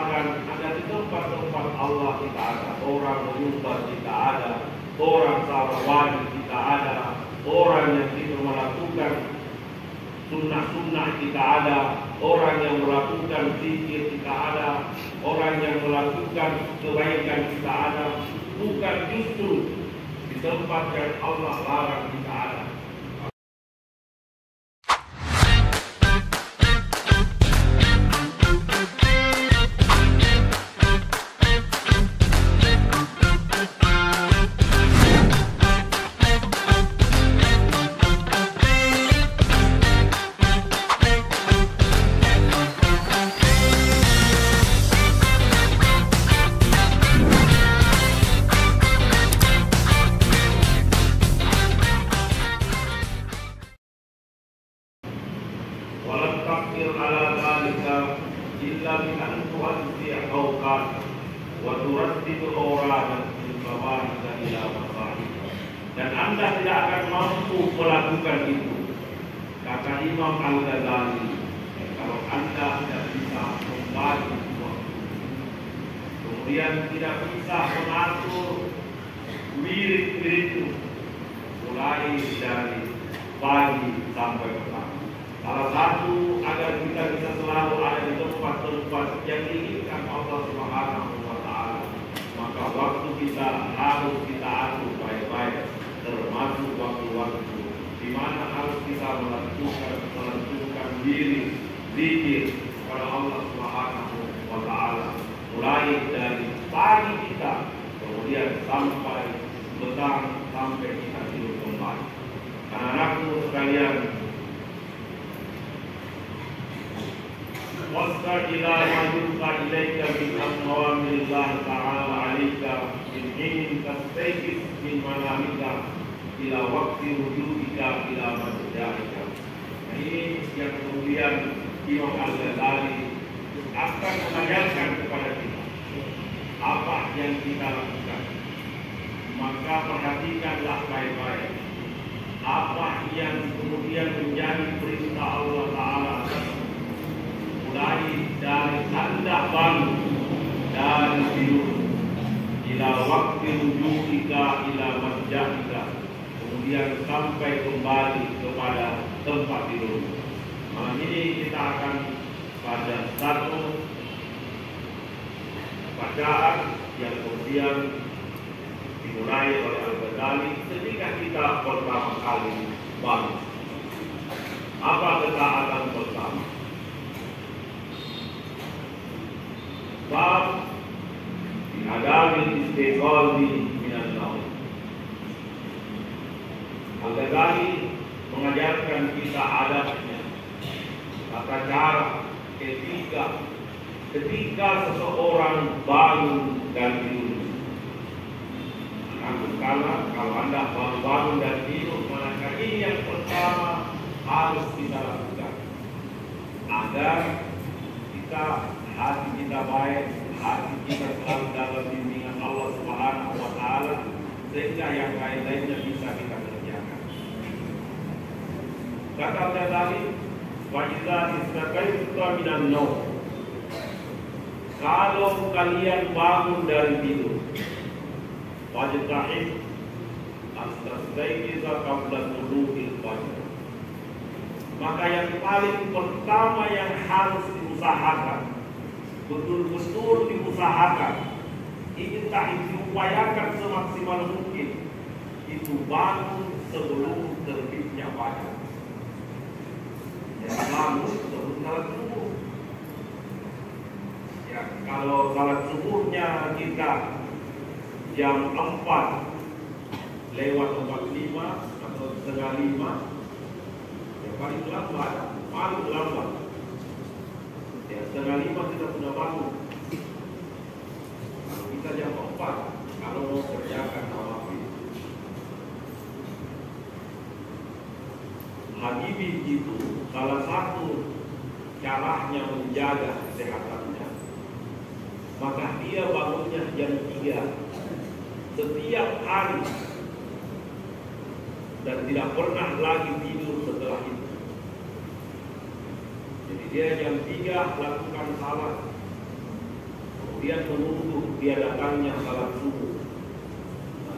Bahkan ada di tempat-tempat Allah kita ada, orang menyembah kita ada, orang salah wajib kita ada, orang yang tidak melakukan sunnah-sunnah kita ada, orang yang melakukan zikir kita ada, orang yang melakukan kebaikan kita ada. Bukan justru di tempat yang Allah larang kita ada. Dan Anda tidak akan mampu melakukan itu, kata Imam Al-Ghazali, kalau Anda tidak bisa membagi waktu, kemudian tidak bisa mengatur wirid-wirid mulai dari pagi sampai petang. Salah satu agar kita bisa selalu ada di tempat-tempat yang diinginkan Allah Subhanahu wa Ta'ala, maka waktu kita harus kita atur baik-baik, termasuk waktu-waktu di mana harus kita menentukan diri zikir kepada Allah Subhanahu wa Ta'ala, mulai dari pagi kita, kemudian sampai petang, sampai kita tidur kembali. Anak-anakku sekalian, wasdar ila ma yulqa ilaika min awamirillah ta'ala alaika min hinin tastayqis min manamika ila waqti wujudika ila marja'ika. Nah, ini yang kemudian Imam Al-Ghazali akan mengajarkan kepada kita apa yang kita lakukan. Maka perhatikanlah baik-baik apa yang kemudian menjadi perintah Allah Ta'ala, mulai dari Anda bangun dari tidur, ila waktu wujudika ila marja'ika, kemudian sampai kembali kepada tempat tidur. Malam ini kita akan pada satu bacaan yang kemudian dimulai oleh Al-Ghazali ketika kita pertama kali bangun. Apa ketaatan pertama? Bab adabi istiqalbi minan naum. Al-Ghazali mengajarkan kita adabnya, tata cara ketika seseorang bangun dan tidur. Kalau Anda bangun dan tidur, maka ini yang pertama harus kita lakukan agar hati kita baik, hati kita selalu dalam bimbingan Allah Subhanahu wa Ta'ala, sehingga yang lain-lainnya bisa kita kerjakan. Kata tadi, wa idza istaqaytum minan naum, kalau kalian bangun dari tidur, wajtahid astastayqiza qabla tulu'il fajr, maka yang paling pertama yang harus diusahakan, betul-betul diusahakan, diupayakan semaksimal mungkin, itu bangun sebelum terbitnya fajar. Ya, bangun sebelum salat subuh. Ya, kalau salat subuhnya kita jam 4 lewat 45 atau setengah 5, ya paling lambat. Ya, setengah 5 kita sudah bangun. Kalau kita jam 4, kalau mau kerjakan nawafil, Habibie itu salah satu caranya menjaga kesehatannya, maka dia bangunnya jam 3 setiap hari dan tidak pernah lagi tidur setelah itu. Jadi dia jam 3 lakukan salat, kemudian menunggu dia datangnya salat subuh. Nah,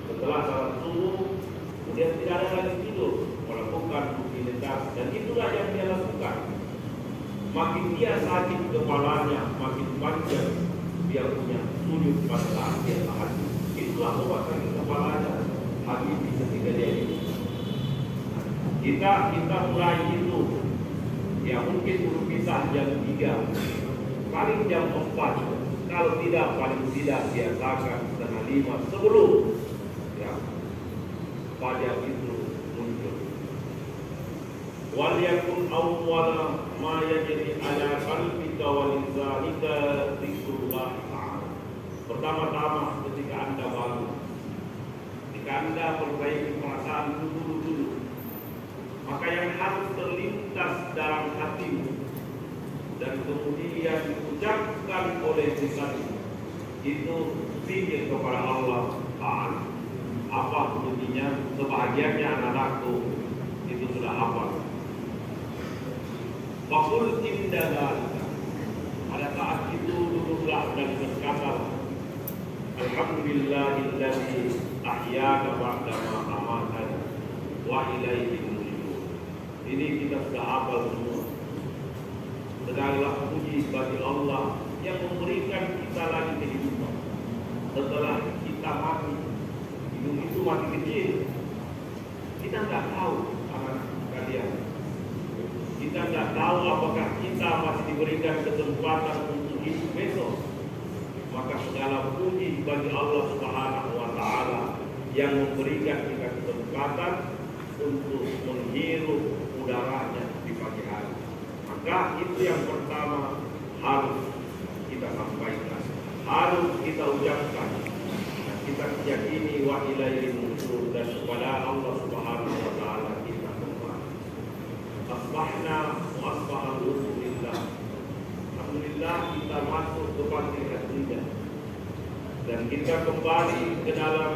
setelah salat subuh, kemudian tidak ada lagi tidur, melakukan rutinitas, dan itulah yang dia lakukan. Makin dia sakit kepalanya, makin panjang dia punya sujud pada saat dia tahajud. Itulah obat sakit kepalanya habis ketika dia hidup. Kita mulai itu, ya mungkin berpisah jam 3, paling jam 4, kalau tidak paling tidak biasakan setengah 5 sebelum ya fajar itu muncul. Wal yakun awwala ma yajri ala qalbika wa lisanika dzikrullah ta'ala. Pertama-tama ketika Anda bangun, ketika Anda perbaiki perasaan dulu, maka yang harus terlintas dalam hatimu dan kemudian diucapkan oleh lisanmu itu zikir kepada Allah Ta'ala. Apa bunyinya? Sebahagiannya anak-anakku itu sudah hafal. Faqul inda dzalika, pada saat itu duduklah dan berkata, Alhamdulillahilladzi ahyana ba'da ma amatana wa ilaihi nusyur. Ini kita sudah hafal semua. Segala puji bagi Allah yang memberikan kita lagi kehidupan setelah kita mati. Hidup itu mati kecil. Kita tidak tahu anak kalian. Kita tidak tahu apakah kita masih diberikan kesempatan untuk hidup besok. Maka segala puji bagi Allah Subhanahu wa Ta'ala yang memberikan kita kesempatan untuk menghirup udaranya di pagi hari. Maka itu yang pertama harus kita sampaikan, harus kita ucapkan. Nah, kita yakini wa ilaihi nusyur, dan kepada Allah Subhanahu wa Ta'ala kita kembali. Asbahna wa asbahal mulku lillah. Alhamdulillah kita masuk ke panggilan kita dan kita kembali ke dalam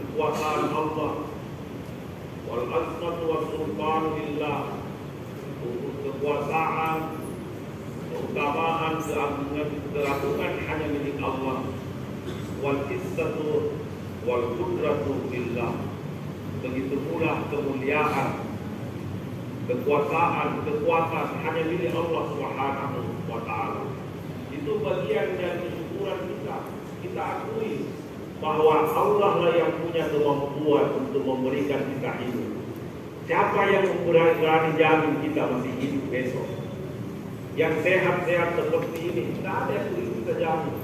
kekuasaan Allah. Wal azmatu was sultan lillah. Kekuasaan, keutamaan, keagungan hanya milik Allah. Wal izzatu wal qudratu lillah. Begitu pula kemuliaan, kekuasaan, kekuatan hanya milik Allah Subhanahu wa Ta'ala. Itu bagian dari kesyukuran kita. Kita akui bahwa Allah lah yang punya kemampuan untuk memberikan kita hidup. Siapa yang berani jamin kita masih hidup besok? Yang sehat-sehat seperti ini, tidak ada yang bisa jamin.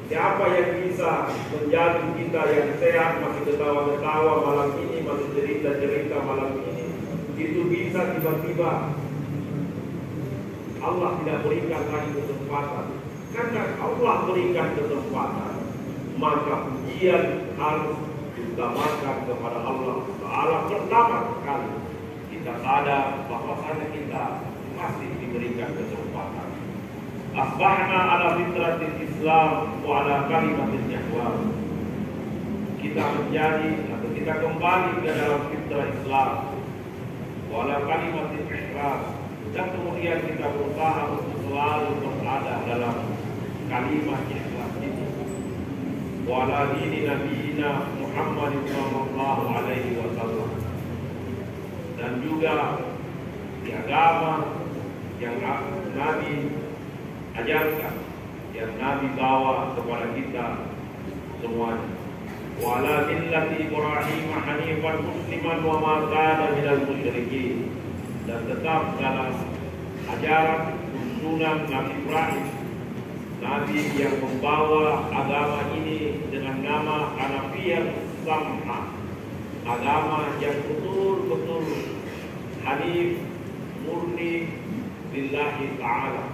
Siapa yang bisa menjamin kita yang sehat masih ketawa-ketawa malam ini, masih cerita-cerita malam ini? Itu bisa tiba-tiba Allah tidak berikan lagi kesempatan. Karena Allah berikan kesempatan, maka pujian harus diutamakan kepada Allah Ta'ala. Pertama kali kita sadar bahwasanya kita masih diberikan kesempatan. Asbahna ala fitratil Islam wa ala kalimatil ihwal. Kita menjadi atau kita kembali ke dalam fitrah Islam wala kalimatil ihwal, dan kemudian kita berusaha untuk selalu berada dalam kalimat ikhlas itu. Wala dini nabiyina Muhammad sallallahu alaihi wasallam, dan juga di agama yang Nabi ajarkan, yang Nabi bawa kepada kita semuanya. Wala millati Ibrahim hanifan musliman wa ma kana minal musyrikin, dan tetap dalam ajaran tuntunan Nabi Ibrahim, Nabi yang membawa agama ini dengan nama Hanafiyah Samha, agama yang betul-betul hanif, murni lillahi ta'ala.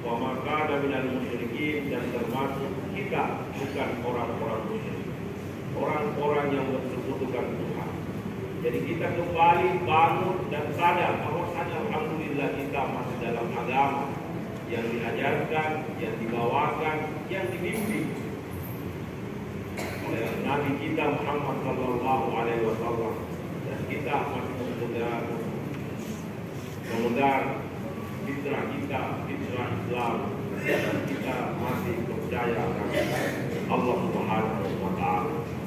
Wa ma kana minal musyrikin, dan termasuk kita bukan orang-orang musyrik, orang-orang yang bersekutukan Tuhan. Jadi kita kembali bangun dan sadar bahwasanya alhamdulillah kita masih dalam agama yang diajarkan, yang dibawakan, yang dibimbing oleh Nabi kita Muhammad sallallahu alaihi wasallam, dan kita masih memegang fitrah kita, fitrah Islam, dan kita masih percaya kepada Allah Subhanahu wa Ta'ala.